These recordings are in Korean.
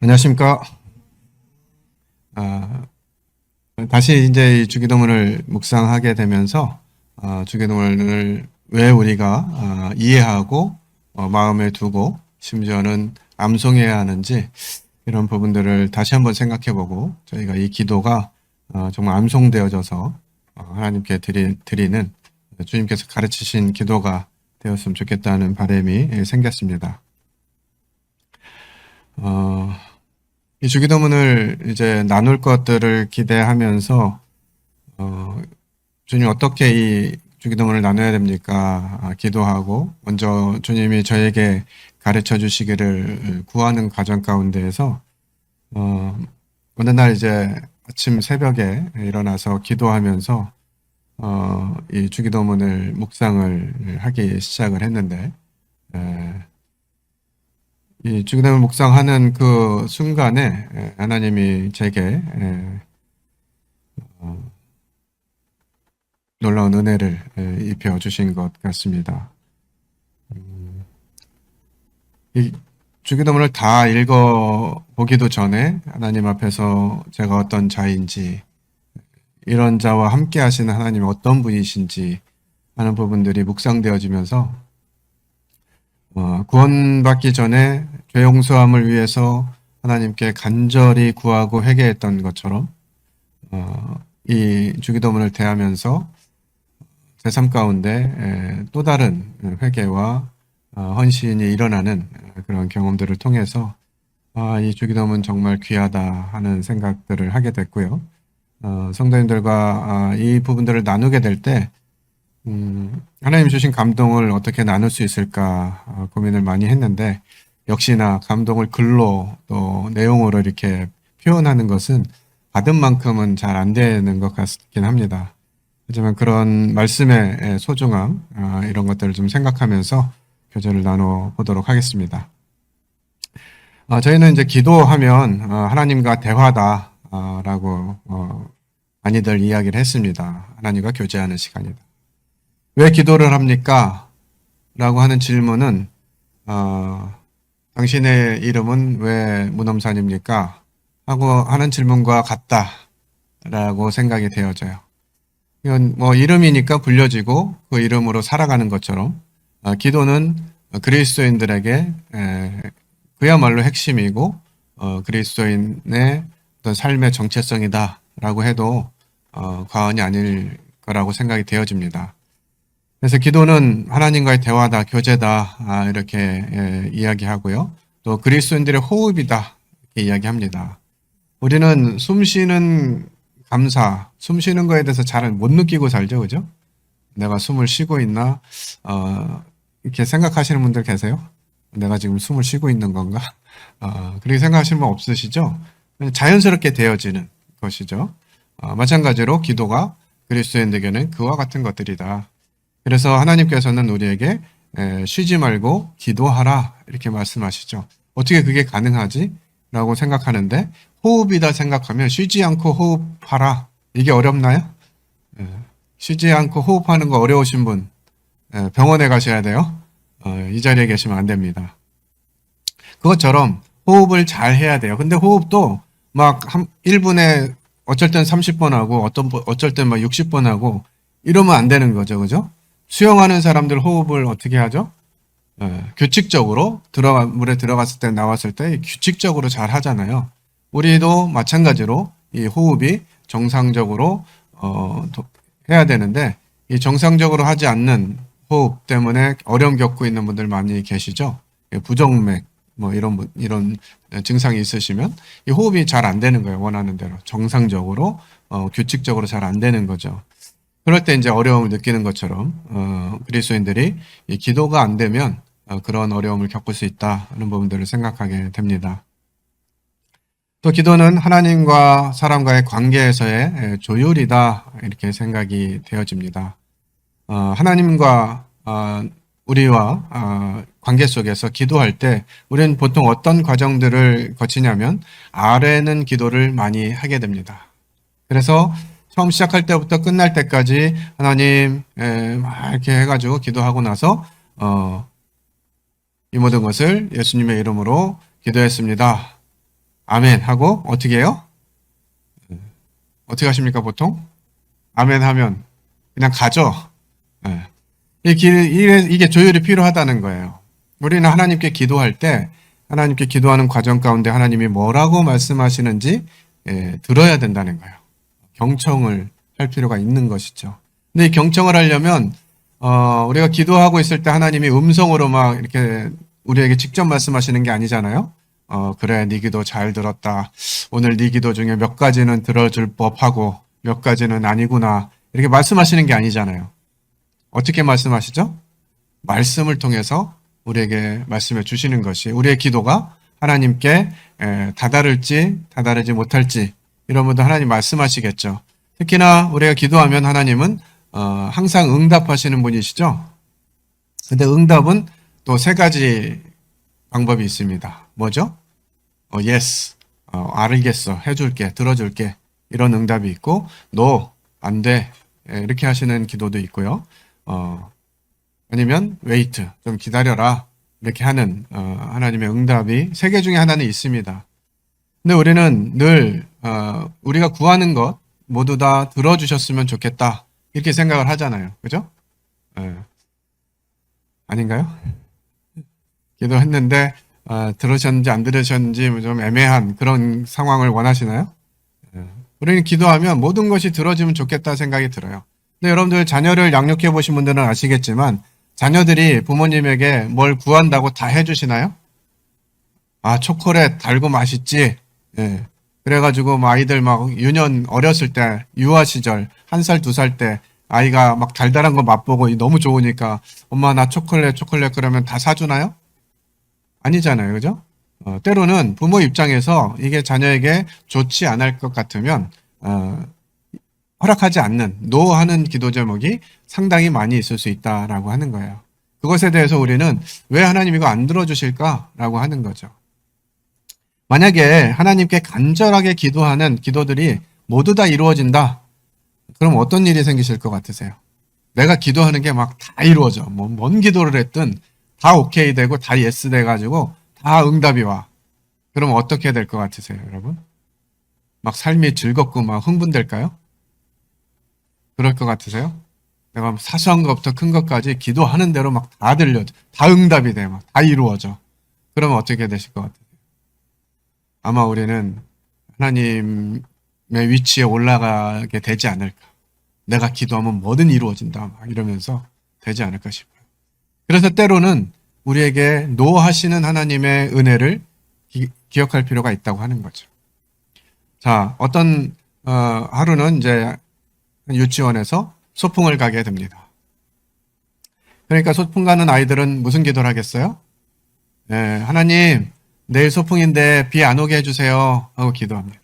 안녕하십니까. 아, 다시 이제 이 주기도문을 묵상하게 되면서 주기도문을 왜 우리가 이해하고 마음에 두고 심지어는 암송해야 하는지 이런 부분들을 다시 한번 생각해보고 저희가 이 기도가 정말 암송되어져서 하나님께 드리는 주님께서 가르치신 기도가 되었으면 좋겠다는 바람이 생겼습니다. 이 주기도문을 이제 나눌 것들을 기대하면서 주님 어떻게 이 주기도문을 나눠야 됩니까? 기도하고 먼저 주님이 저에게 가르쳐 주시기를 구하는 과정 가운데에서 어느 날 이제 아침 새벽에 일어나서 기도하면서 이 주기도문을 묵상을 하기 시작을 했는데 이 주기도문을 묵상하는 그 순간에 하나님이 제게 놀라운 은혜를 입혀 주신 것 같습니다. 이 주기도문을 다 읽어 보기도 전에 하나님 앞에서 제가 어떤 자인지, 이런 자와 함께 하시는 하나님이 어떤 분이신지 하는 부분들이 묵상되어지면서 구원받기 전에 죄 용서함을 위해서 하나님께 간절히 구하고 회개했던 것처럼 이 주기도문을 대하면서 제 삶 가운데 또 다른 회개와 헌신이 일어나는 그런 경험들을 통해서 이 주기도문 정말 귀하다 하는 생각들을 하게 됐고요. 성도님들과 이 부분들을 나누게 될 때 하나님 주신 감동을 어떻게 나눌 수 있을까 고민을 많이 했는데, 역시나 감동을 글로 또 내용으로 이렇게 표현하는 것은 받은 만큼은 잘 안 되는 것 같긴 합니다. 하지만 그런 말씀의 소중함, 이런 것들을 좀 생각하면서 교제를 나눠 보도록 하겠습니다. 저희는 이제 기도하면 하나님과 대화다라고 많이들 이야기를 했습니다. 하나님과 교제하는 시간이다. 왜 기도를 합니까? 라고 하는 질문은 당신의 이름은 왜 문엄산입니까? 하고 하는 질문과 같다라고 생각이 되어져요. 이건 뭐 이름이니까 불려지고 그 이름으로 살아가는 것처럼 기도는 그리스도인들에게 그야말로 핵심이고 그리스도인의 어떤 삶의 정체성이다라고 해도 과언이 아닐 거라고 생각이 되어집니다. 그래서 기도는 하나님과의 대화다, 교제다 이렇게 이야기하고요. 또 그리스도인들의 호흡이다 이렇게 이야기합니다. 우리는 숨 쉬는 감사, 숨 쉬는 거에 대해서 잘 못 느끼고 살죠, 그죠? 내가 숨을 쉬고 있나? 이렇게 생각하시는 분들 계세요? 내가 지금 숨을 쉬고 있는 건가? 그렇게 생각하시는 분 없으시죠? 자연스럽게 되어지는 것이죠. 마찬가지로 기도가 그리스도인에게는 그와 같은 것들이다. 그래서 하나님께서는 우리에게 쉬지 말고 기도하라 이렇게 말씀하시죠. 어떻게 그게 가능하지? 라고 생각하는데, 호흡이다 생각하면 쉬지 않고 호흡하라. 이게 어렵나요? 쉬지 않고 호흡하는 거 어려우신 분 병원에 가셔야 돼요. 이 자리에 계시면 안 됩니다. 그것처럼 호흡을 잘 해야 돼요. 근데 호흡도 막 1분에 어쩔 땐 30번 하고 어쩔 땐 막 60번 하고 이러면 안 되는 거죠. 그죠? 수영하는 사람들 호흡을 어떻게 하죠? 규칙적으로 물에 들어갔을 때 나왔을 때 규칙적으로 잘 하잖아요. 우리도 마찬가지로 이 호흡이 정상적으로 해야 되는데, 이 정상적으로 하지 않는 호흡 때문에 어려움 겪고 있는 분들 많이 계시죠. 부정맥 뭐 이런 증상이 있으시면 이 호흡이 잘 안 되는 거예요. 원하는 대로 정상적으로 규칙적으로 잘 안 되는 거죠. 그럴 때 이제 어려움을 느끼는 것처럼 그리스도인들이 이 기도가 안 되면 그런 어려움을 겪을 수 있다는 부분들을 생각하게 됩니다. 또 기도는 하나님과 사람과의 관계에서의 조율이다 이렇게 생각이 되어집니다. 하나님과 우리와 관계 속에서 기도할 때 우리는 보통 어떤 과정들을 거치냐면 아뢰는 기도를 많이 하게 됩니다. 그래서 처음 시작할 때부터 끝날 때까지 하나님 막 이렇게 해가지고 기도하고 나서 이 모든 것을 예수님의 이름으로 기도했습니다. 아멘 하고 어떻게 해요? 어떻게 하십니까, 보통? 아멘 하면 그냥 가죠. 예. 이게 조율이 필요하다는 거예요. 우리는 하나님께 기도할 때 하나님께 기도하는 과정 가운데 하나님이 뭐라고 말씀하시는지 들어야 된다는 거예요. 경청을 할 필요가 있는 것이죠. 근데 이 경청을 하려면 우리가 기도하고 있을 때 하나님이 음성으로 막 이렇게 우리에게 직접 말씀하시는 게 아니잖아요. 그래, 네 기도 잘 들었다. 오늘 네 기도 중에 몇 가지는 들어줄 법하고 몇 가지는 아니구나. 이렇게 말씀하시는 게 아니잖아요. 어떻게 말씀하시죠? 말씀을 통해서 우리에게 말씀해 주시는 것이 우리의 기도가 하나님께 다다를지 다다르지 못할지 이런 분도 하나님 말씀하시겠죠. 특히나 우리가 기도하면 하나님은 항상 응답하시는 분이시죠. 근데 응답은 또 세 가지 방법이 있습니다. 뭐죠? yes, 알겠어, 해줄게, 들어줄게 이런 응답이 있고 no, 안 돼 이렇게 하시는 기도도 있고요. 아니면 wait, 좀 기다려라 이렇게 하는 하나님의 응답이 세 개 중에 하나는 있습니다. 근데 우리는 늘 우리가 구하는 것 모두 다 들어주셨으면 좋겠다 이렇게 생각을 하잖아요. 그죠? 아닌가요? 기도했는데 들으셨는지 안 들으셨는지 좀 애매한 그런 상황을 원하시나요? 우리는 기도하면 모든 것이 들어지면 좋겠다 생각이 들어요. 근데 여러분들 자녀를 양육해 보신 분들은 아시겠지만 자녀들이 부모님에게 뭘 구한다고 다 해주시나요? 초콜릿 달고 맛있지. 예. 그래가지고 막 아이들 막 유년 어렸을 때 유아 시절 1살 2살 때 아이가 막 달달한 거 맛보고 너무 좋으니까 엄마 나 초콜릿 그러면 다 사주나요? 아니잖아요. 그죠? 때로는 부모 입장에서 이게 자녀에게 좋지 않을 것 같으면 허락하지 않는 노하는 기도 제목이 상당히 많이 있을 수 있다라고 하는 거예요. 그것에 대해서 우리는 왜 하나님 이거 안 들어주실까라고 하는 거죠. 만약에 하나님께 간절하게 기도하는 기도들이 모두 다 이루어진다. 그럼 어떤 일이 생기실 것 같으세요? 내가 기도하는 게 막 다 이루어져. 뭔 기도를 했든 다 오케이 되고 다 예스 돼가지고 다 응답이 와. 그럼 어떻게 될 것 같으세요, 여러분? 막 삶이 즐겁고 막 흥분될까요? 그럴 것 같으세요? 내가 사소한 것부터 큰 것까지 기도하는 대로 막 다 들려져. 다 응답이 돼. 막 다 이루어져. 그러면 어떻게 되실 것 같으세요? 아마 우리는 하나님의 위치에 올라가게 되지 않을까. 내가 기도하면 뭐든 이루어진다. 막 이러면서 되지 않을까 싶어요. 그래서 때로는 우리에게 노하시는 하나님의 은혜를 기억할 필요가 있다고 하는 거죠. 자, 어떤 하루는 이제 유치원에서 소풍을 가게 됩니다. 그러니까 소풍 가는 아이들은 무슨 기도를 하겠어요? 하나님, 내일 소풍인데 비 안 오게 해주세요 하고 기도합니다.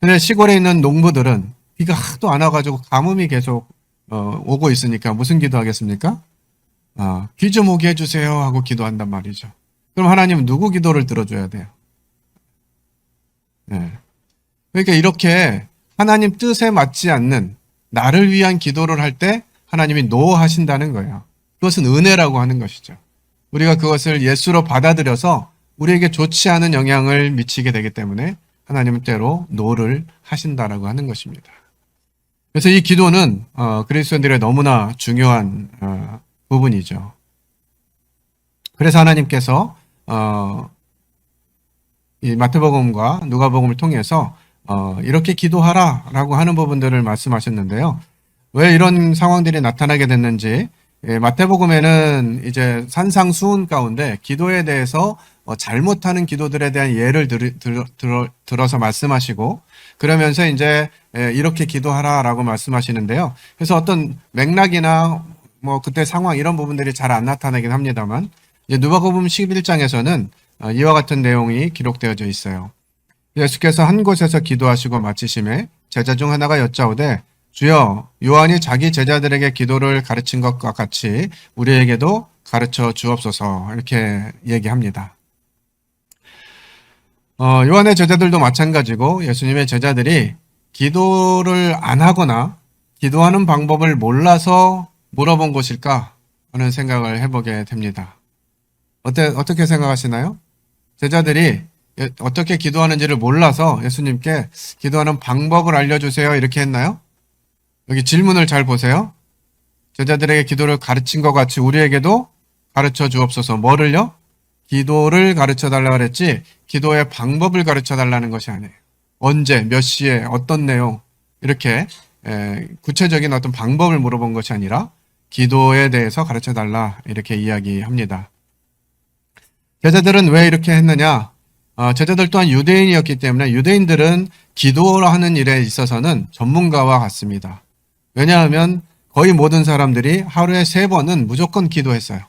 근데 시골에 있는 농부들은 비가 하도 안 와가지고 가뭄이 계속 오고 있으니까 무슨 기도하겠습니까? 비 좀 오게 해주세요 하고 기도한단 말이죠. 그럼 하나님은 누구 기도를 들어줘야 돼요? 그러니까 이렇게 하나님 뜻에 맞지 않는 나를 위한 기도를 할 때 하나님이 노하신다는 거예요. 그것은 은혜라고 하는 것이죠. 우리가 그것을 예수로 받아들여서 우리에게 좋지 않은 영향을 미치게 되기 때문에 하나님은 때로 노를 하신다라고 하는 것입니다. 그래서 이 기도는 그리스도인들의 너무나 중요한 부분이죠. 그래서 하나님께서 이 마태복음과 누가복음을 통해서 이렇게 기도하라라고 하는 부분들을 말씀하셨는데요. 왜 이런 상황들이 나타나게 됐는지 마태복음에는 이제 산상수훈 가운데 기도에 대해서 잘못하는 기도들에 대한 예를 들어서 말씀하시고 그러면서 이제 이렇게 기도하라라고 말씀하시는데요. 그래서 어떤 맥락이나 뭐 그때 상황 이런 부분들이 잘 안 나타나긴 합니다만 이제 누가복음 11장에서는 이와 같은 내용이 기록되어져 있어요. 예수께서 한 곳에서 기도하시고 마치심에 제자 중 하나가 여짜오되 주여 요한이 자기 제자들에게 기도를 가르친 것과 같이 우리에게도 가르쳐 주옵소서 이렇게 얘기합니다. 요한의 제자들도 마찬가지고 예수님의 제자들이 기도를 안 하거나 기도하는 방법을 몰라서 물어본 것일까 하는 생각을 해보게 됩니다. 어떻게 생각하시나요? 제자들이 어떻게 기도하는지를 몰라서 예수님께 기도하는 방법을 알려주세요. 이렇게 했나요? 여기 질문을 잘 보세요. 제자들에게 기도를 가르친 것 같이 우리에게도 가르쳐 주옵소서. 뭐를요? 기도를 가르쳐 달라 그랬지 기도의 방법을 가르쳐 달라는 것이 아니에요. 언제, 몇 시에, 어떤 내용 이렇게 구체적인 어떤 방법을 물어본 것이 아니라 기도에 대해서 가르쳐 달라 이렇게 이야기합니다. 제자들은 왜 이렇게 했느냐? 제자들 또한 유대인이었기 때문에 유대인들은 기도하는 일에 있어서는 전문가와 같습니다. 왜냐하면 거의 모든 사람들이 하루에 3번은 무조건 기도했어요.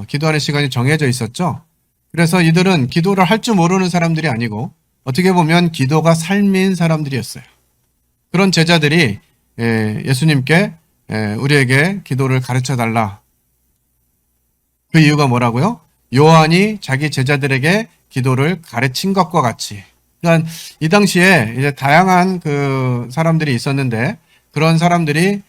기도하는 시간이 정해져 있었죠. 그래서 이들은 기도를 할 줄 모르는 사람들이 아니고 어떻게 보면 기도가 삶인 사람들이었어요. 그런 제자들이 예수님께 우리에게 기도를 가르쳐 달라. 그 이유가 뭐라고요? 요한이 자기 제자들에게 기도를 가르친 것과 같이. 그러니까 이 당시에 이제 다양한 그 사람들이 있었는데 그런 사람들이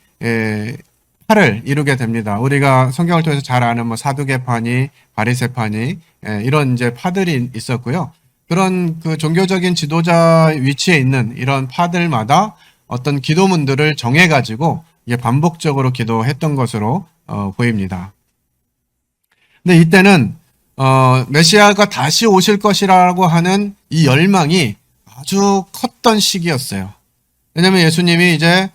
파를 이루게 됩니다. 우리가 성경을 통해서 잘 아는 뭐 사두개파니, 바리새파니 이런 이제 파들이 있었고요. 그런 그 종교적인 지도자 위치에 있는 이런 파들마다 어떤 기도문들을 정해가지고 이게 반복적으로 기도했던 것으로 보입니다. 근데 이때는 메시아가 다시 오실 것이라고 하는 이 열망이 아주 컸던 시기였어요. 왜냐하면 예수님이 이제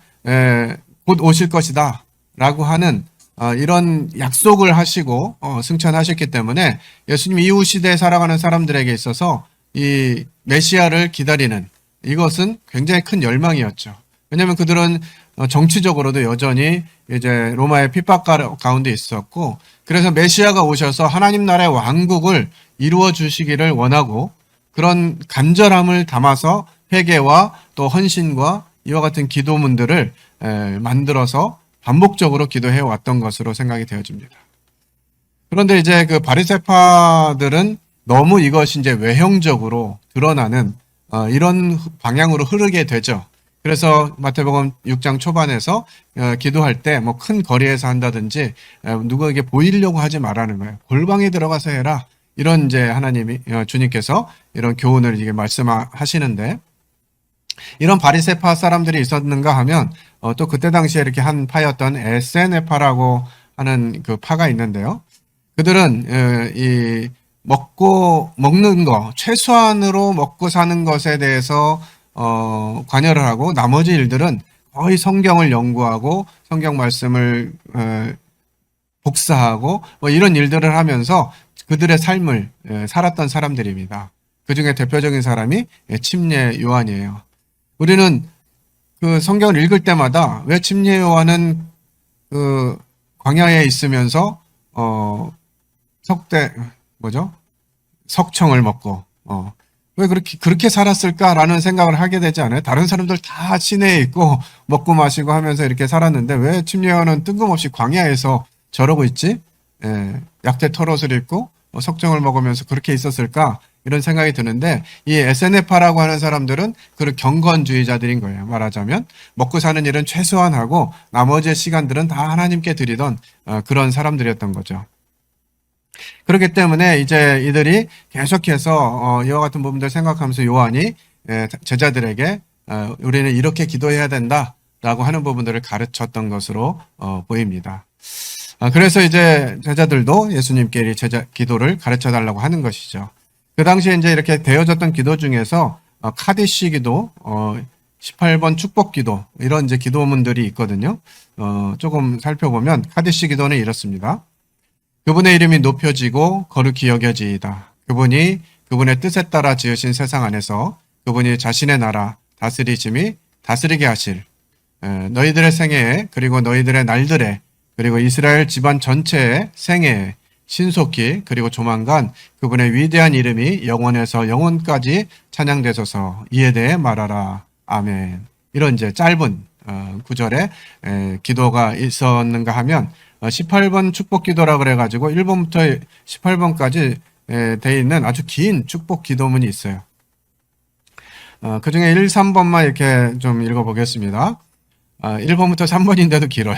곧 오실 것이다 라고 하는 이런 약속을 하시고 승천하셨기 때문에 예수님 이후 시대에 살아가는 사람들에게 있어서 이 메시아를 기다리는 이것은 굉장히 큰 열망이었죠. 왜냐하면 그들은 정치적으로도 여전히 이제 로마의 핍박 가운데 있었고 그래서 메시아가 오셔서 하나님 나라의 왕국을 이루어 주시기를 원하고 그런 간절함을 담아서 회개와 또 헌신과 이와 같은 기도문들을 만들어서 반복적으로 기도해 왔던 것으로 생각이 되어집니다. 그런데 이제 그 바리새파들은 너무 이것이 이제 외형적으로 드러나는 이런 방향으로 흐르게 되죠. 그래서 마태복음 6장 초반에서 기도할 때 뭐 큰 거리에서 한다든지 누구에게 보이려고 하지 말라는 거예요. 골방에 들어가서 해라. 이런 이제 하나님이 주님께서 이런 교훈을 이게 말씀하시는데 이런 바리새파 사람들이 있었는가 하면 또 그때 당시에 이렇게 한 파였던 에세네파라고 하는 그 파가 있는데요. 그들은 이 먹는 거 최소한으로 먹고 사는 것에 대해서 관여를 하고 나머지 일들은 거의 성경을 연구하고 성경 말씀을 복사하고 뭐 이런 일들을 하면서 그들의 삶을 살았던 사람들입니다. 그 중에 대표적인 사람이 침례 요한이에요. 우리는 그 성경을 읽을 때마다 왜 침례 요한은 그 광야에 있으면서 석청을 먹고 왜 그렇게 살았을까라는 생각을 하게 되지 않아요? 다른 사람들 다 시내에 있고 먹고 마시고 하면서 이렇게 살았는데 왜 침례 요한은 뜬금없이 광야에서 저러고 있지? 약대 털옷을 입고 석청을 먹으면서 그렇게 있었을까? 이런 생각이 드는데 이 에세네파라고 하는 사람들은 그런 경건주의자들인 거예요. 말하자면 먹고 사는 일은 최소한 하고 나머지 시간들은 다 하나님께 드리던 그런 사람들이었던 거죠. 그렇기 때문에 이제 이들이 계속해서 이와 같은 부분들 생각하면서 요한이 제자들에게 우리는 이렇게 기도해야 된다라고 하는 부분들을 가르쳤던 것으로 보입니다. 그래서 이제 제자들도 예수님께 기도를 가르쳐 달라고 하는 것이죠. 그 당시에 이제 이렇게 되어졌던 기도 중에서 카디시 기도, 18번 축복 기도 이런 이제 기도문들이 있거든요. 조금 살펴보면 카디시 기도는 이렇습니다. 그분의 이름이 높여지고 거룩히 여겨지이다. 그분이 그분의 뜻에 따라 지으신 세상 안에서 그분이 자신의 나라 다스리심이 다스리게 하실 너희들의 생애에 그리고 너희들의 날들에 그리고 이스라엘 집안 전체의 생애에 신속히 그리고 조만간 그분의 위대한 이름이 영원에서 영원까지 찬양되소서 이에 대해 말하라. 아멘. 이런 이제 짧은 구절의 기도가 있었는가 하면 18번 축복 기도라 그래가지고 1번부터 18번까지 돼 있는 아주 긴 축복 기도문이 있어요. 그 중에 1, 3번만 이렇게 좀 읽어보겠습니다. 1번부터 3번인데도 길어요.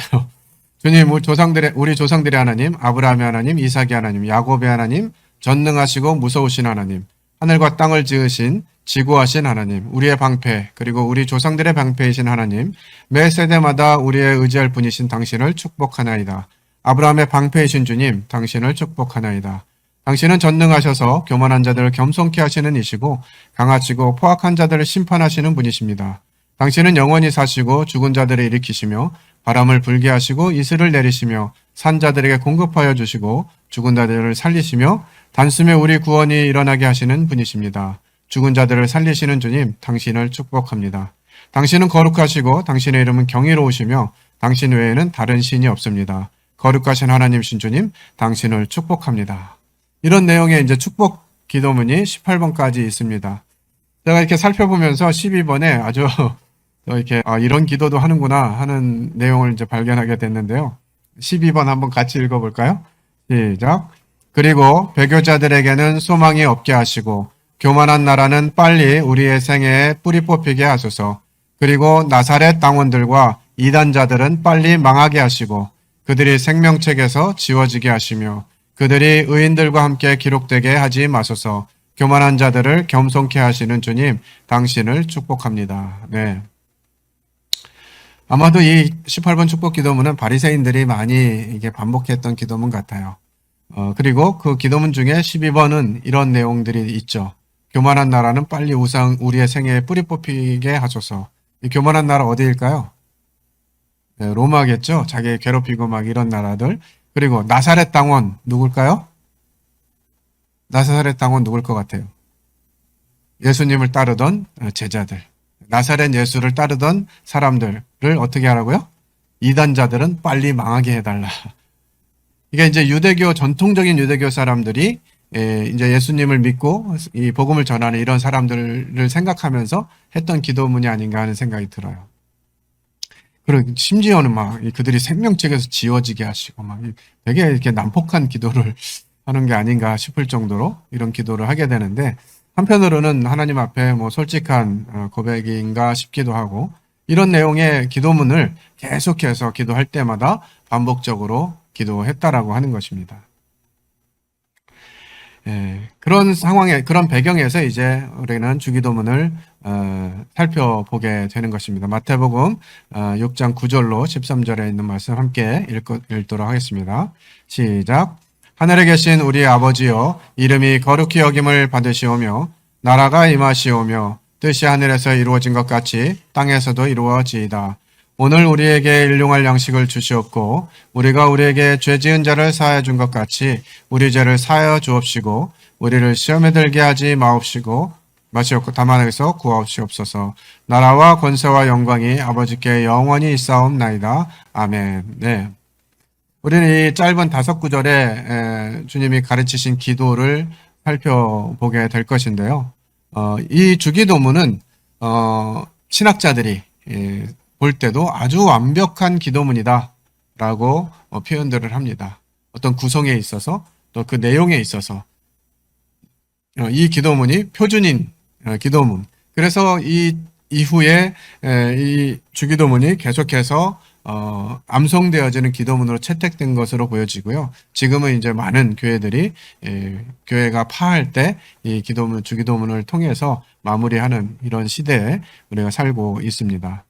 주님, 우리 조상들의 하나님, 아브라함의 하나님, 이삭의 하나님, 야곱의 하나님, 전능하시고 무서우신 하나님, 하늘과 땅을 지으신 지구하신 하나님, 우리의 방패, 그리고 우리 조상들의 방패이신 하나님, 매 세대마다 우리의 의지할 분이신 당신을 축복하나이다. 아브라함의 방패이신 주님, 당신을 축복하나이다. 당신은 전능하셔서 교만한 자들을 겸손케 하시는 이시고 강하시고 포악한 자들을 심판하시는 분이십니다. 당신은 영원히 사시고 죽은 자들을 일으키시며 바람을 불게 하시고 이슬을 내리시며 산자들에게 공급하여 주시고 죽은 자들을 살리시며 단숨에 우리 구원이 일어나게 하시는 분이십니다. 죽은 자들을 살리시는 주님, 당신을 축복합니다. 당신은 거룩하시고 당신의 이름은 경이로우시며 당신 외에는 다른 신이 없습니다. 거룩하신 하나님 신주님, 당신을 축복합니다. 이런 내용의 이제 축복 기도문이 18번까지 있습니다. 제가 이렇게 살펴보면서 12번에 아주 이렇게 이런 기도도 하는구나 하는 내용을 이제 발견하게 됐는데요. 12번 한번 같이 읽어볼까요? 시작. 그리고 배교자들에게는 소망이 없게 하시고 교만한 나라는 빨리 우리의 생애에 뿌리 뽑히게 하소서. 그리고 나사렛 당원들과 이단자들은 빨리 망하게 하시고 그들이 생명책에서 지워지게 하시며 그들이 의인들과 함께 기록되게 하지 마소서. 교만한 자들을 겸손케 하시는 주님, 당신을 축복합니다. 네. 아마도 이 18번 축복 기도문은 바리새인들이 많이 이게 반복했던 기도문 같아요. 그리고 그 기도문 중에 12번은 이런 내용들이 있죠. 교만한 나라는 빨리 우리의 생애에 뿌리 뽑히게 하소서. 이 교만한 나라 어디일까요? 네, 로마겠죠. 자기 괴롭히고 막 이런 나라들. 그리고 나사렛 당원 누굴까요? 나사렛 당원 누굴 것 같아요? 예수님을 따르던 제자들. 나사렛 예수를 따르던 사람들을 어떻게 하라고요? 이단자들은 빨리 망하게 해달라. 이게 이제 유대교, 전통적인 유대교 사람들이 이제 예수님을 믿고 이 복음을 전하는 이런 사람들을 생각하면서 했던 기도문이 아닌가 하는 생각이 들어요. 그리고 심지어는 막 그들이 생명책에서 지워지게 하시고 막 되게 이렇게 난폭한 기도를 하는 게 아닌가 싶을 정도로 이런 기도를 하게 되는데 한편으로는 하나님 앞에 뭐 솔직한 고백인가 싶기도 하고 이런 내용의 기도문을 계속해서 기도할 때마다 반복적으로 기도했다라고 하는 것입니다. 그런 상황에, 그런 배경에서 이제 우리는 주기도문을 살펴보게 되는 것입니다. 마태복음 6장 9절로 13절에 있는 말씀 함께 읽도록 하겠습니다. 시작. 하늘에 계신 우리 아버지여, 이름이 거룩히 여김을 받으시오며 나라가 임하시오며 뜻이 하늘에서 이루어진 것 같이 땅에서도 이루어지이다. 오늘 우리에게 일용할 양식을 주시옵고 우리가 우리에게 죄 지은 자를 사하여 준 것 같이 우리 죄를 사하여 주옵시고 우리를 시험에 들게 하지 마옵시고 다만 여기서 구하옵시옵소서. 나라와 권세와 영광이 아버지께 영원히 있사옵나이다. 아멘. 네. 우리는 이 짧은 5구절에 주님이 가르치신 기도를 살펴보게 될 것인데요. 이 주기도문은 신학자들이 볼 때도 아주 완벽한 기도문이다 라고 표현들을 합니다. 어떤 구성에 있어서 또 그 내용에 있어서 이 기도문이 표준인 기도문. 그래서 이 이후에 이 주기도문이 계속해서 암송되어지는 기도문으로 채택된 것으로 보여지고요. 지금은 이제 많은 교회들이 교회가 파할 때 이 기도문, 주기도문을 통해서 마무리하는 이런 시대에 우리가 살고 있습니다.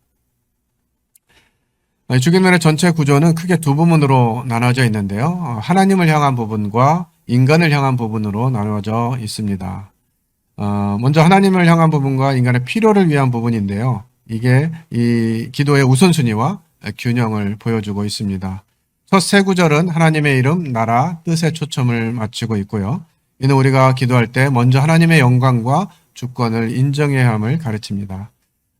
주기도문의 전체 구조는 크게 두 부분으로 나눠져 있는데요. 하나님을 향한 부분과 인간을 향한 부분으로 나눠져 있습니다. 먼저 하나님을 향한 부분과 인간의 필요를 위한 부분인데요. 이게 이 기도의 우선순위와 균형을 보여주고 있습니다. 첫 세 구절은 하나님의 이름, 나라, 뜻에 초점을 맞추고 있고요. 이는 우리가 기도할 때 먼저 하나님의 영광과 주권을 인정해야 함을 가르칩니다.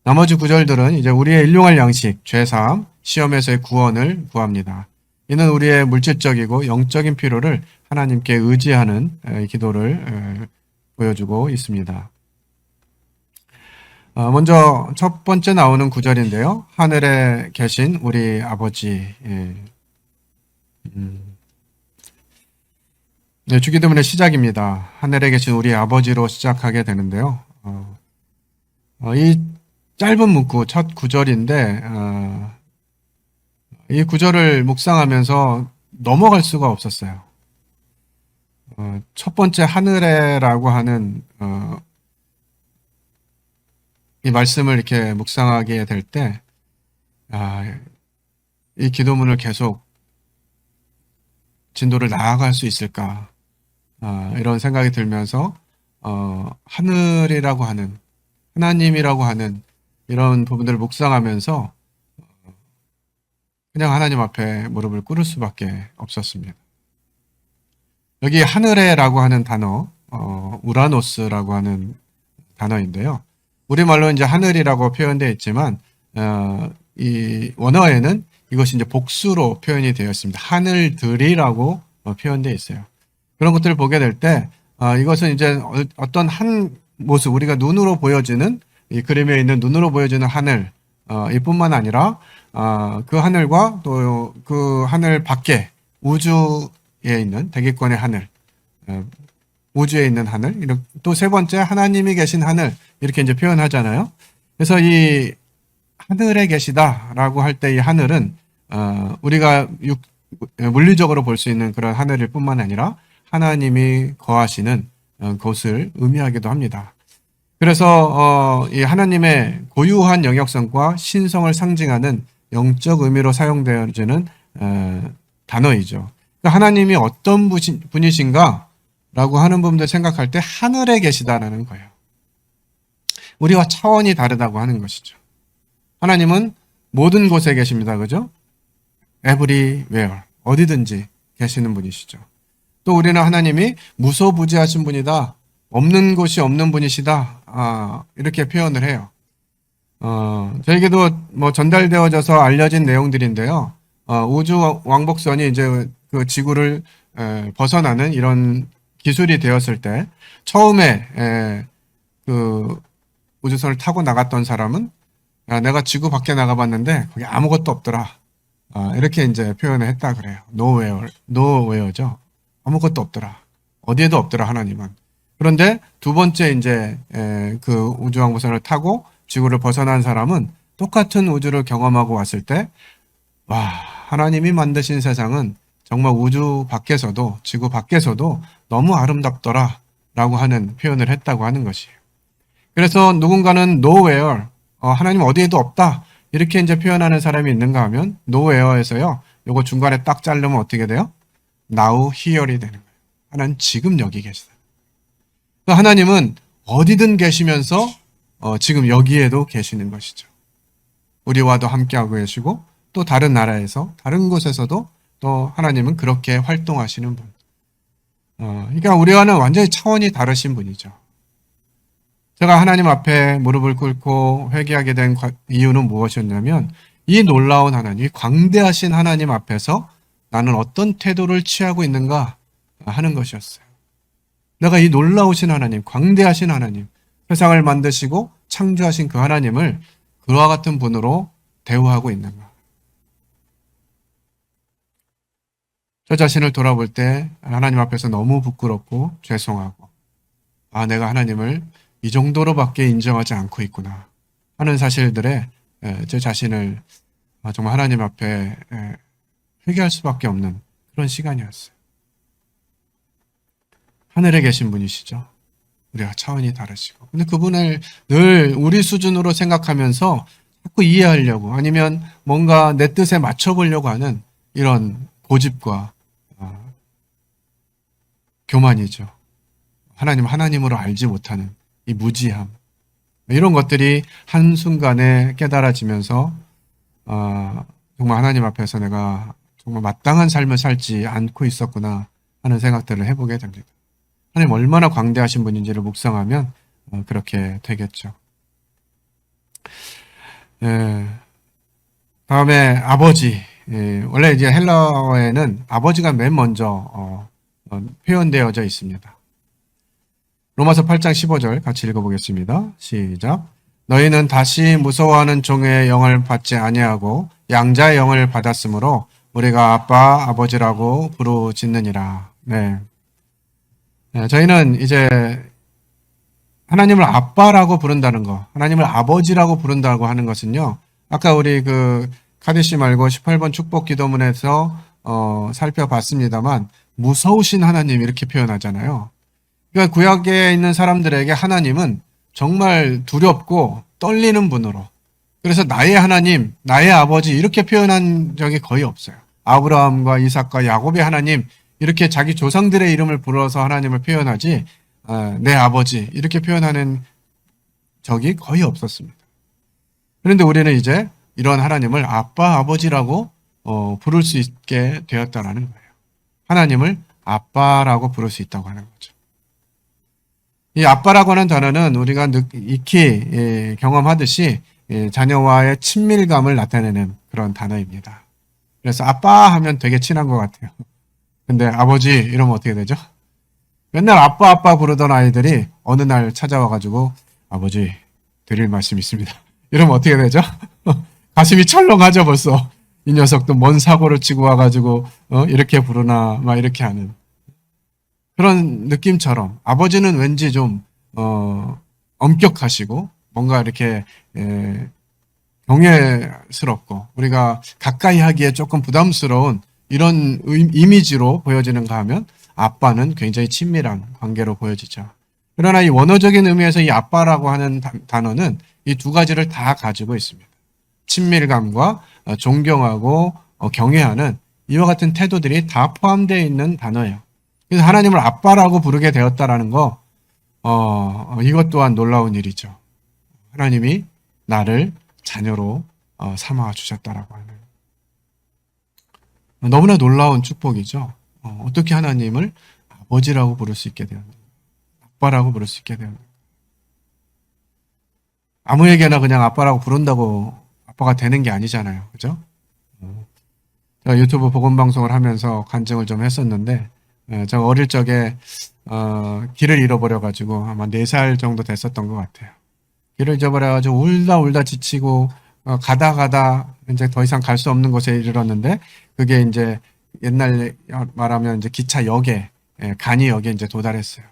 나머지 구절들은 이제 우리의 일용할 양식, 죄사함, 시험에서의 구원을 구합니다. 이는 우리의 물질적이고 영적인 필요를 하나님께 의지하는 기도를 보여주고 있습니다. 먼저 첫 번째 나오는 구절인데요. 하늘에 계신 우리 아버지. 네, 주기도문의 시작입니다. 하늘에 계신 우리 아버지로 시작하게 되는데요. 이 짧은 문구 첫 구절인데 이 구절을 묵상하면서 넘어갈 수가 없었어요. 첫 번째 하늘에라고 하는 이 말씀을 이렇게 묵상하게 될 때, 이 기도문을 계속 진도를 나아갈 수 있을까? 이런 생각이 들면서, 하늘이라고 하는, 하나님이라고 하는 이런 부분들을 묵상하면서 그냥 하나님 앞에 무릎을 꿇을 수밖에 없었습니다. 여기 하늘에라고 하는 단어, 우라노스라고 하는 단어인데요. 우리말로 이제 하늘이라고 표현되어 있지만, 이 원어에는 이것이 이제 복수로 표현이 되어 있습니다. 하늘들이라고 표현되어 있어요. 그런 것들을 보게 될 때, 이것은 이제 어떤 한 모습, 우리가 눈으로 보여지는, 이 그림에 있는 눈으로 보여지는 하늘, 이뿐만 아니라, 그 하늘과 또 그 하늘 밖에 우주에 있는 대기권의 하늘, 우주에 있는 하늘, 또 세 번째 하나님이 계신 하늘, 이렇게 이제 표현하잖아요. 그래서 이 하늘에 계시다라고 할 때 이 하늘은 우리가 물리적으로 볼 수 있는 그런 하늘일 뿐만 아니라 하나님이 거하시는 곳을 의미하기도 합니다. 그래서 이 하나님의 고유한 영역성과 신성을 상징하는 영적 의미로 사용되어지는 단어이죠. 그러니까 하나님이 어떤 분이신가라고 하는 부분들 생각할 때 하늘에 계시다라는 거예요. 우리와 차원이 다르다고 하는 것이죠. 하나님은 모든 곳에 계십니다. 그죠? everywhere, 어디든지 계시는 분이시죠. 또 우리는 하나님이 무소부지하신 분이다. 없는 곳이 없는 분이시다. 이렇게 표현을 해요. 저에게도 뭐 전달되어져서 알려진 내용들인데요. 우주 왕복선이 이제 그 지구를 벗어나는 이런 기술이 되었을 때 처음에 그 우주선을 타고 나갔던 사람은 내가 지구 밖에 나가봤는데 거기 아무것도 없더라. 이렇게 이제 표현을 했다 그래요. nowhere죠. 아무것도 없더라. 어디에도 없더라 하나님은. 그런데 두 번째 이제 그 우주왕복선을 타고 지구를 벗어난 사람은 똑같은 우주를 경험하고 왔을 때, 와, 하나님이 만드신 세상은 정말 우주 밖에서도 지구 밖에서도 너무 아름답더라 라고 하는 표현을 했다고 하는 것이에요. 그래서 누군가는 nowhere, 하나님 어디에도 없다 이렇게 이제 표현하는 사람이 있는가 하면 nowhere에서요, 요거 중간에 딱 자르면 어떻게 돼요? now here이 되는 거예요. 하나님 지금 여기 계시다. 하나님은 어디든 계시면서 지금 여기에도 계시는 것이죠. 우리와도 함께하고 계시고 또 다른 나라에서 다른 곳에서도 또 하나님은 그렇게 활동하시는 분. 그러니까 우리와는 완전히 차원이 다르신 분이죠. 제가 하나님 앞에 무릎을 꿇고 회개하게 된 이유는 무엇이었냐면 이 놀라운 하나님, 이 광대하신 하나님 앞에서 나는 어떤 태도를 취하고 있는가 하는 것이었어요. 내가 이 놀라우신 하나님, 광대하신 하나님, 세상을 만드시고 창조하신 그 하나님을 그와 같은 분으로 대우하고 있는가. 저 자신을 돌아볼 때 하나님 앞에서 너무 부끄럽고 죄송하고, 내가 하나님을 이 정도로밖에 인정하지 않고 있구나 하는 사실들에 제 자신을 정말 하나님 앞에 회개할 수밖에 없는 그런 시간이었어요. 하늘에 계신 분이시죠. 우리가 차원이 다르시고. 근데 그분을 늘 우리 수준으로 생각하면서 자꾸 이해하려고 아니면 뭔가 내 뜻에 맞춰보려고 하는 이런 고집과 교만이죠. 하나님으로 알지 못하는 이 무지함. 이런 것들이 한순간에 깨달아지면서 정말 하나님 앞에서 내가 정말 마땅한 삶을 살지 않고 있었구나 하는 생각들을 해보게 됩니다. 하나님 얼마나 광대하신 분인지를 묵상하면 그렇게 되겠죠. 다음에 아버지. 원래 이제 헬라어에는 아버지가 맨 먼저 표현되어져 있습니다. 로마서 8장 15절 같이 읽어보겠습니다. 시작. 너희는 다시 무서워하는 종의 영을 받지 아니하고 양자의 영을 받았으므로 우리가 아빠, 아버지라고 부르짖느니라. 네. 저희는 이제 하나님을 아빠라고 부른다는 거, 하나님을 아버지라고 부른다고 하는 것은요, 아까 우리 그 카디시 말고 18번 축복 기도문에서 살펴봤습니다만 무서우신 하나님 이렇게 표현하잖아요. 그러니까 구약에 있는 사람들에게 하나님은 정말 두렵고 떨리는 분으로, 그래서 나의 하나님, 나의 아버지 이렇게 표현한 적이 거의 없어요. 아브라함과 이삭과 야곱의 하나님 이렇게 자기 조상들의 이름을 불러서 하나님을 표현하지 내 아버지 이렇게 표현하는 적이 거의 없었습니다. 그런데 우리는 이제 이런 하나님을 아빠, 아버지라고 부를 수 있게 되었다라는 거예요. 하나님을 아빠라고 부를 수 있다고 하는 거죠. 이 아빠라고 하는 단어는 우리가 익히 경험하듯이 자녀와의 친밀감을 나타내는 그런 단어입니다. 그래서 아빠 하면 되게 친한 것 같아요. 근데 아버지 이러면 어떻게 되죠? 맨날 아빠 아빠 부르던 아이들이 어느 날 찾아와가지고 아버지 드릴 말씀이 있습니다. 이러면 어떻게 되죠? 가슴이 철렁하죠 벌써. 이 녀석도 뭔 사고를 치고 와가지고 이렇게 부르나 막 이렇게 하는 그런 느낌처럼 아버지는 왠지 좀 엄격하시고 뭔가 이렇게 경외스럽고 우리가 가까이 하기에 조금 부담스러운 이런 이미지로 보여지는가 하면 아빠는 굉장히 친밀한 관계로 보여지죠. 그러나 이 원어적인 의미에서 이 아빠라고 하는 단어는 이 두 가지를 다 가지고 있습니다. 친밀감과 존경하고 경외하는 이와 같은 태도들이 다 포함되어 있는 단어예요. 그래서 하나님을 아빠라고 부르게 되었다라는 거, 이것 또한 놀라운 일이죠. 하나님이 나를 자녀로 삼아 주셨다라고 하는 너무나 놀라운 축복이죠. 어떻게 하나님을 아버지라고 부를 수 있게 되었는가, 아빠라고 부를 수 있게 되었는가. 아무에게나 그냥 아빠라고 부른다고 아빠가 되는 게 아니잖아요, 그죠? 제가 유튜브 복음 방송을 하면서 간증을 좀 했었는데, 제가 어릴 적에 길을 잃어버려가지고 아마 4살 정도 됐었던 것 같아요. 길을 잃어버려가지고 울다 지치고 가다 이제 더 이상 갈 수 없는 곳에 이르렀는데 그게 이제 옛날 말하면 이제 기차역에 간이역에 이제 도달했어요.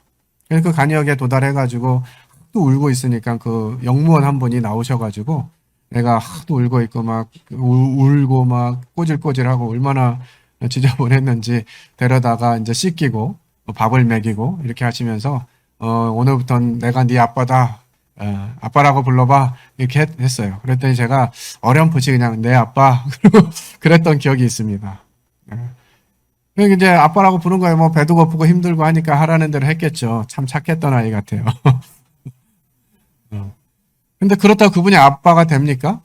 그래서 그 간이역에 도달해가지고 또 울고 있으니까 그 역무원 한 분이 나오셔가지고 내가 하도 울고 있고 막 울고 막 꼬질꼬질하고 얼마나 지저분했는지 데려다가 이제 씻기고 밥을 먹이고 이렇게 하시면서 오늘부터는 내가 네 아빠다. 아빠라고 불러봐. 이렇게 했어요. 그랬더니 제가 어렴풋이 그냥 내 아빠. 그랬던 기억이 있습니다. 그러니까 이제 아빠라고 부른 거예요. 뭐 배도 고프고 힘들고 하니까 하라는 대로 했겠죠. 참 착했던 아이 같아요. 근데 그렇다고 그분이 아빠가 됩니까?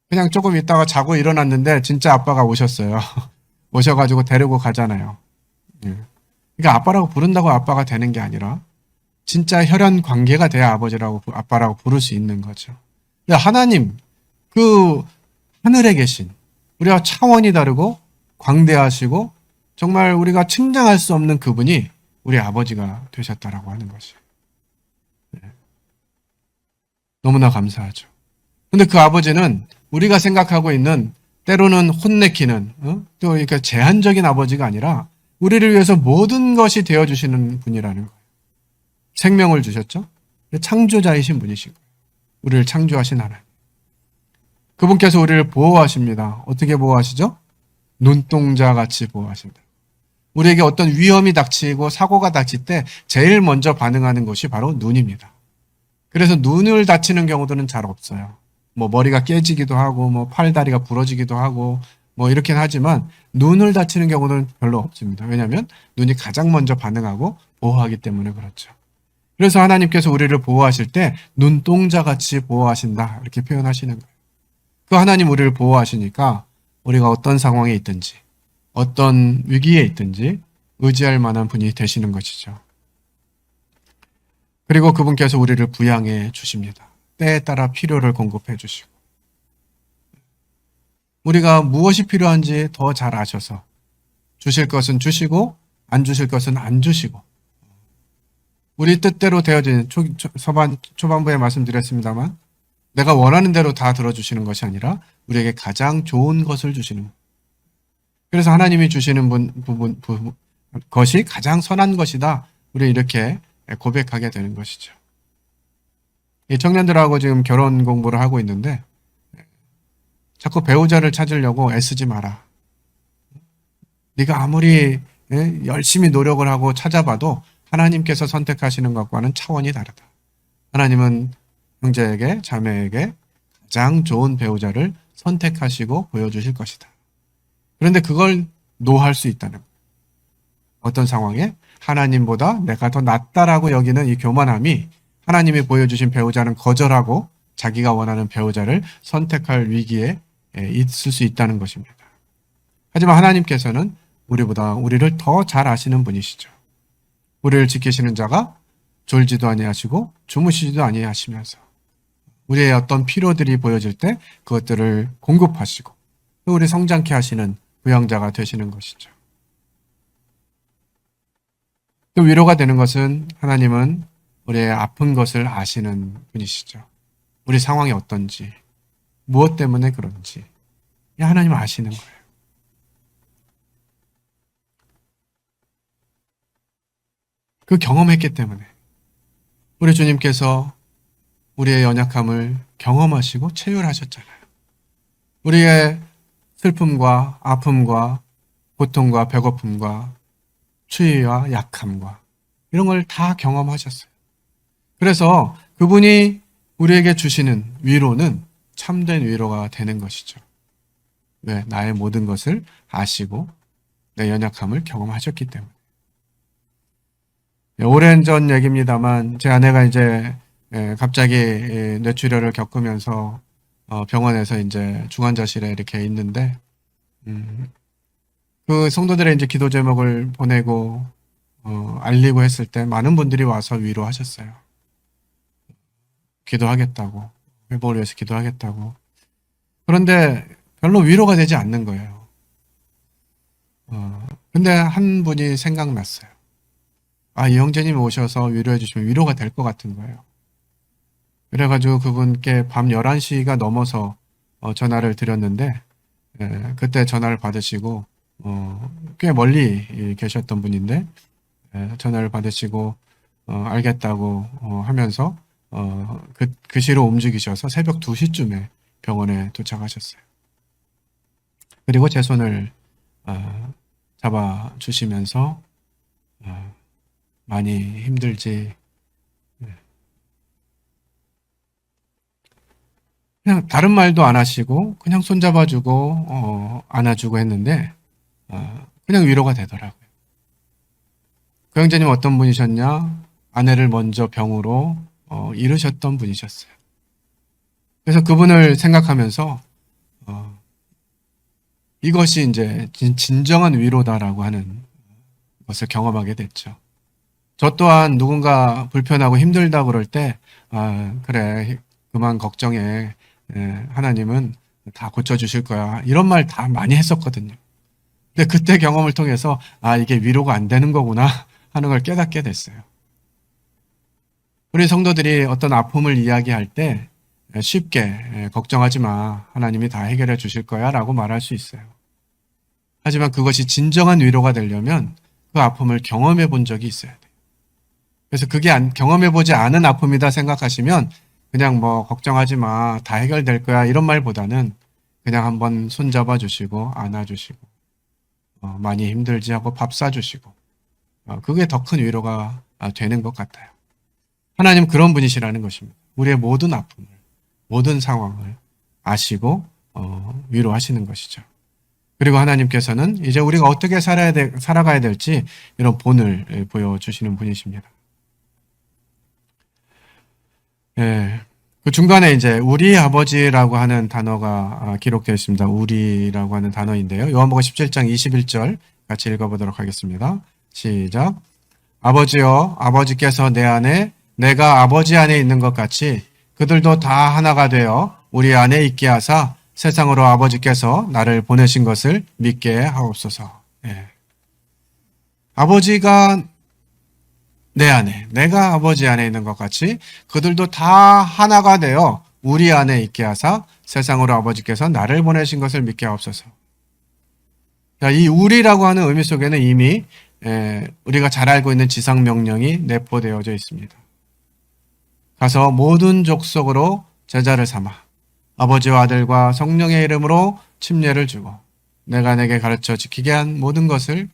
그냥 조금 있다가 자고 일어났는데 진짜 아빠가 오셨어요. 오셔가지고 데리고 가잖아요. 그러니까 아빠라고 부른다고 아빠가 되는 게 아니라 진짜 혈연 관계가 돼야 아빠라고 부를 수 있는 거죠. 하나님, 그 하늘에 계신 우리와 차원이 다르고 광대하시고 정말 우리가 측량할 수 없는 그분이 우리 아버지가 되셨다라고 하는 것이 너무나 감사하죠. 근데 그 아버지는 우리가 생각하고 있는 때로는 혼내키는 또 그러니까 제한적인 아버지가 아니라 우리를 위해서 모든 것이 되어주시는 분이라는 거예요. 생명을 주셨죠? 창조자이신 분이신 거예요. 우리를 창조하신 하나님. 그분께서 우리를 보호하십니다. 어떻게 보호하시죠? 눈동자같이 보호하신다. 우리에게 어떤 위험이 닥치고 사고가 닥칠 때 제일 먼저 반응하는 것이 바로 눈입니다. 그래서 눈을 다치는 경우들은 잘 없어요. 뭐 머리가 깨지기도 하고 뭐 팔 다리가 부러지기도 하고 뭐 이렇긴 하지만 눈을 다치는 경우는 별로 없습니다. 왜냐하면 눈이 가장 먼저 반응하고 보호하기 때문에 그렇죠. 그래서 하나님께서 우리를 보호하실 때 눈동자같이 보호하신다 이렇게 표현하시는 거예요. 그 하나님 우리를 보호하시니까 우리가 어떤 상황에 있든지 어떤 위기에 있든지 의지할 만한 분이 되시는 것이죠. 그리고 그분께서 우리를 부양해 주십니다. 때에 따라 필요를 공급해 주시고 우리가 무엇이 필요한지 더 잘 아셔서 주실 것은 주시고 안 주실 것은 안 주시고 우리 뜻대로 되어진 초반부에 말씀드렸습니다만 내가 원하는 대로 다 들어주시는 것이 아니라 우리에게 가장 좋은 것을 주시는 것. 그래서 하나님이 주시는 것이 가장 선한 것이다. 우리 이렇게 고백하게 되는 것이죠. 이 청년들하고 지금 결혼 공부를 하고 있는데 자꾸 배우자를 찾으려고 애쓰지 마라. 네가 아무리 열심히 노력을 하고 찾아봐도 하나님께서 선택하시는 것과는 차원이 다르다. 하나님은 형제에게, 자매에게 가장 좋은 배우자를 선택하시고 보여주실 것이다. 그런데 그걸 노할 수 있다는 거예요. 어떤 상황에? 하나님보다 내가 더 낫다라고 여기는 이 교만함이 하나님이 보여주신 배우자는 거절하고 자기가 원하는 배우자를 선택할 위기에 있을 수 있다는 것입니다. 하지만 하나님께서는 우리보다 우리를 더 잘 아시는 분이시죠. 우리를 지키시는 자가 졸지도 아니하시고 주무시지도 아니하시면서 우리의 어떤 필요들이 보여질 때 그것들을 공급하시고 또 우리 성장케 하시는 부양자가 되시는 것이죠. 또 위로가 되는 것은 하나님은 우리의 아픈 것을 아시는 분이시죠. 우리 상황이 어떤지, 무엇 때문에 그런지 하나님은 아시는 거예요. 그 경험했기 때문에 우리 주님께서 우리의 연약함을 경험하시고 체휼하셨잖아요. 우리의 슬픔과 아픔과 고통과 배고픔과 추위와 약함과 이런 걸 다 경험하셨어요. 그래서 그분이 우리에게 주시는 위로는 참된 위로가 되는 것이죠. 왜? 나의 모든 것을 아시고 내 연약함을 경험하셨기 때문에. 오랜 전 얘기입니다만 제 아내가 이제 갑자기 뇌출혈을 겪으면서 병원에서 이제 중환자실에 이렇게 있는데 그 성도들의 이제 기도 제목을 보내고 알리고 했을 때 많은 분들이 와서 위로하셨어요. 기도하겠다고, 회복을 위해서 기도하겠다고. 그런데 별로 위로가 되지 않는 거예요. 근데 한 분이 생각났어요. 이 형제님이 오셔서 위로해 주시면 위로가 될 것 같은 거예요. 그래가지고 그분께 밤 11시가 넘어서 전화를 드렸는데 그때 전화를 받으시고 꽤 멀리 계셨던 분인데 전화를 받으시고 알겠다고 하면서 그 시로 움직이셔서 새벽 2시쯤에 병원에 도착하셨어요. 그리고 제 손을 잡아주시면서 많이 힘들지. 그냥 다른 말도 안 하시고 그냥 손잡아주고 안아주고 했는데 그냥 위로가 되더라고요. 그 형제님 어떤 분이셨냐? 아내를 먼저 병으로 잃으셨던 분이셨어요. 그래서 그분을 생각하면서 이것이 이제 진정한 위로다라고 하는 것을 경험하게 됐죠. 저 또한 누군가 불편하고 힘들다 그럴 때 그래 그만 걱정해. 하나님은 다 고쳐주실 거야. 이런 말 다 많이 했었거든요. 근데 그때 경험을 통해서 이게 위로가 안 되는 거구나 하는 걸 깨닫게 됐어요. 우리 성도들이 어떤 아픔을 이야기할 때 쉽게 걱정하지 마. 하나님이 다 해결해 주실 거야 라고 말할 수 있어요. 하지만 그것이 진정한 위로가 되려면 그 아픔을 경험해 본 적이 있어야 돼요. 그래서 그게 경험해 보지 않은 아픔이다 생각하시면 그냥 뭐 걱정하지 마. 다 해결될 거야. 이런 말보다는 그냥 한번 손잡아 주시고 안아주시고 많이 힘들지 하고 밥 사주시고 그게 더 큰 위로가 되는 것 같아요. 하나님 그런 분이시라는 것입니다. 우리의 모든 아픔을 모든 상황을 아시고 위로하시는 것이죠. 그리고 하나님께서는 이제 우리가 어떻게 살아가야 될지 이런 본을 보여주시는 분이십니다. 그 중간에 이제 우리 아버지라고 하는 단어가 기록되어 있습니다. 우리라고 하는 단어인데요. 요한복음 17장 21절 같이 읽어보도록 하겠습니다. 시작. 아버지여, 아버지께서 내 안에 내가 아버지 안에 있는 것 같이 그들도 다 하나가 되어 우리 안에 있게 하사 세상으로 아버지께서 나를 보내신 것을 믿게 하옵소서. 아버지가 내 안에, 내가 아버지 안에 있는 것 같이 그들도 다 하나가 되어 우리 안에 있게 하사 세상으로 아버지께서 나를 보내신 것을 믿게 하옵소서. 이 우리라고 하는 의미 속에는 이미 우리가 잘 알고 있는 지상명령이 내포되어져 있습니다. 가서 모든 족속으로 제자를 삼아 아버지와 아들과 성령의 이름으로 침례를 주고 내가 내게 가르쳐 지키게 한 모든 것을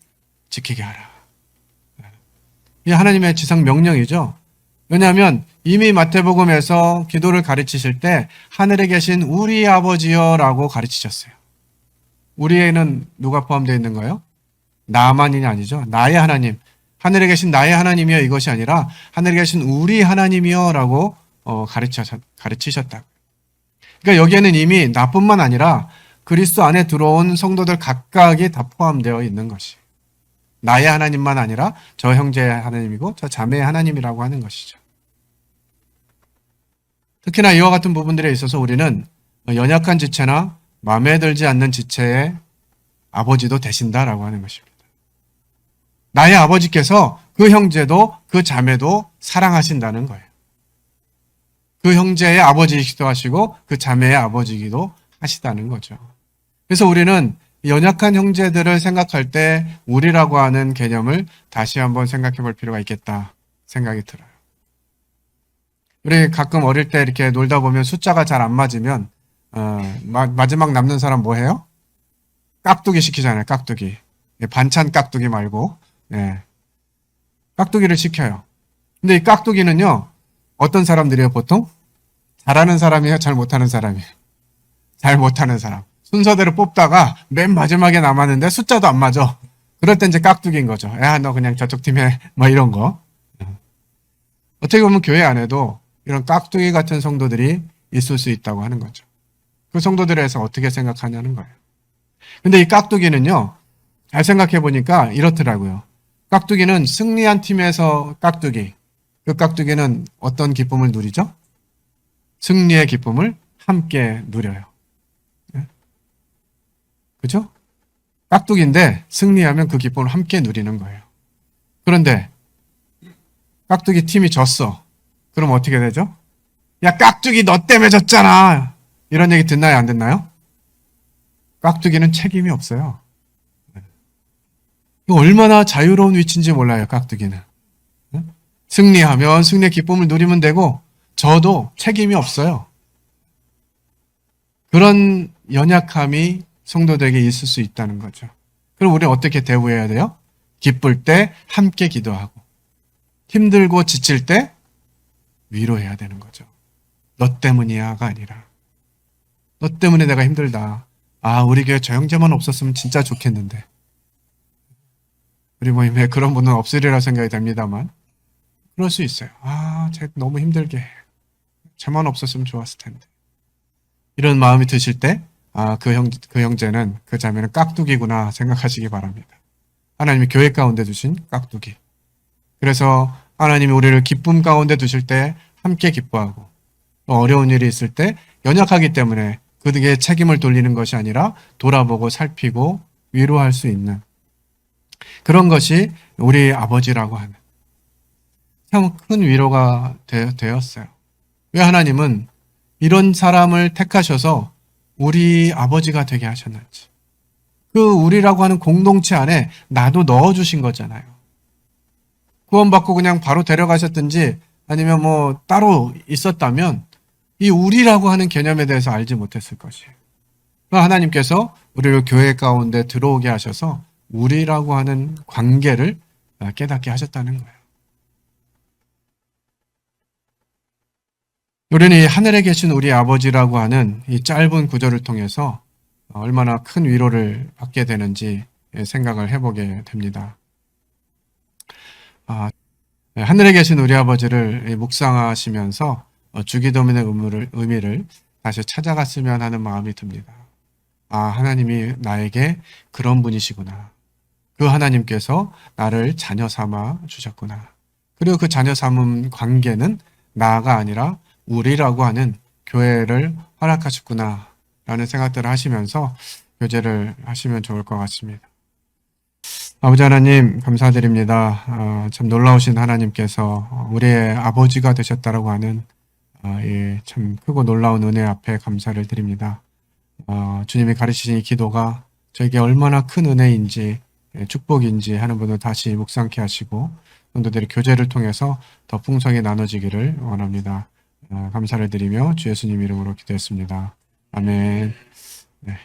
지키게 하라. 이 하나님의 지상 명령이죠. 왜냐하면 이미 마태복음에서 기도를 가르치실 때 하늘에 계신 우리 아버지여라고 가르치셨어요. 우리에는 누가 포함되어 있는 거예요? 나만이 아니죠. 나의 하나님. 하늘에 계신 나의 하나님이여 이것이 아니라 하늘에 계신 우리 하나님이여라고 가르치셨다. 그러니까 여기에는 이미 나뿐만 아니라 그리스도 안에 들어온 성도들 각각이 다 포함되어 있는 것이. 나의 하나님만 아니라 저 형제의 하나님이고 저 자매의 하나님이라고 하는 것이죠. 특히나 이와 같은 부분들에 있어서 우리는 연약한 지체나 마음에 들지 않는 지체의 아버지도 되신다라고 하는 것입니다. 나의 아버지께서 그 형제도 그 자매도 사랑하신다는 거예요. 그 형제의 아버지이기도 하시고 그 자매의 아버지이기도 하시다는 거죠. 그래서 우리는 연약한 형제들을 생각할 때 우리라고 하는 개념을 다시 한번 생각해 볼 필요가 있겠다 생각이 들어요. 우리 가끔 어릴 때 이렇게 놀다 보면 숫자가 잘 안 맞으면 마지막 남는 사람 뭐 해요? 깍두기 시키잖아요. 깍두기. 반찬 깍두기 말고 깍두기를 시켜요. 근데 이 깍두기는요. 어떤 사람들이에요 보통? 잘하는 사람이에요? 잘 못하는 사람이에요? 잘 못하는 사람. 순서대로 뽑다가 맨 마지막에 남았는데 숫자도 안 맞아. 그럴 때 이제 깍두기인 거죠. 야, 너 그냥 저쪽 팀에 뭐 이런 거. 어떻게 보면 교회 안에도 이런 깍두기 같은 성도들이 있을 수 있다고 하는 거죠. 그 성도들에 대해서 어떻게 생각하냐는 거예요. 근데 이 깍두기는요. 잘 생각해 보니까 이렇더라고요. 깍두기는 승리한 팀에서 깍두기. 그 깍두기는 어떤 기쁨을 누리죠? 승리의 기쁨을 함께 누려요. 그죠? 깍두기인데 승리하면 그 기쁨을 함께 누리는 거예요. 그런데 깍두기 팀이 졌어. 그럼 어떻게 되죠? 야, 깍두기 너 때문에 졌잖아. 이런 얘기 듣나요? 안 듣나요? 깍두기는 책임이 없어요. 이거 얼마나 자유로운 위치인지 몰라요, 깍두기는. 승리하면 승리의 기쁨을 누리면 되고 저도 책임이 없어요. 그런 연약함이 성도들에게 있을 수 있다는 거죠. 그럼 우리는 어떻게 대우해야 돼요? 기쁠 때 함께 기도하고 힘들고 지칠 때 위로해야 되는 거죠. 너 때문이야가 아니라 너 때문에 내가 힘들다. 아, 우리 교회 저 형제만 없었으면 진짜 좋겠는데. 우리 모임에 그런 분은 없으리라 생각이 됩니다만 그럴 수 있어요. 아, 쟤 너무 힘들게 해. 쟤만 없었으면 좋았을 텐데. 이런 마음이 드실 때 그 형제는, 그 자매는 깍두기구나 생각하시기 바랍니다. 하나님이 교회 가운데 두신 깍두기. 그래서 하나님이 우리를 기쁨 가운데 두실 때 함께 기뻐하고 어려운 일이 있을 때 연약하기 때문에 그에게 책임을 돌리는 것이 아니라 돌아보고 살피고 위로할 수 있는 그런 것이 우리 아버지라고 하는 참 큰 위로가 되었어요. 왜 하나님은 이런 사람을 택하셔서 우리 아버지가 되게 하셨는지. 그 우리라고 하는 공동체 안에 나도 넣어주신 거잖아요. 구원받고 그냥 바로 데려가셨든지 아니면 뭐 따로 있었다면 이 우리라고 하는 개념에 대해서 알지 못했을 것이에요. 하나님께서 우리를 교회 가운데 들어오게 하셔서 우리라고 하는 관계를 깨닫게 하셨다는 거예요. 우리는 이 하늘에 계신 우리 아버지라고 하는 이 짧은 구절을 통해서 얼마나 큰 위로를 받게 되는지 생각을 해보게 됩니다. 하늘에 계신 우리 아버지를 묵상하시면서 주기도문의 의미를 다시 찾아갔으면 하는 마음이 듭니다. 하나님이 나에게 그런 분이시구나. 그 하나님께서 나를 자녀 삼아 주셨구나. 그리고 그 자녀 삼은 관계는 나가 아니라 우리라고 하는 교회를 허락하셨구나 라는 생각들을 하시면서 교제를 하시면 좋을 것 같습니다. 아버지 하나님 감사드립니다. 참 놀라우신 하나님께서 우리의 아버지가 되셨다라고 하는 참 크고 놀라운 은혜 앞에 감사를 드립니다. 주님이 가르치신 이 기도가 저에게 얼마나 큰 은혜인지 축복인지 하는 분을 다시 묵상케 하시고 성도들의 교제를 통해서 더 풍성히 나눠지기를 원합니다. 감사를 드리며 주 예수님 이름으로 기도했습니다. 아멘. 네.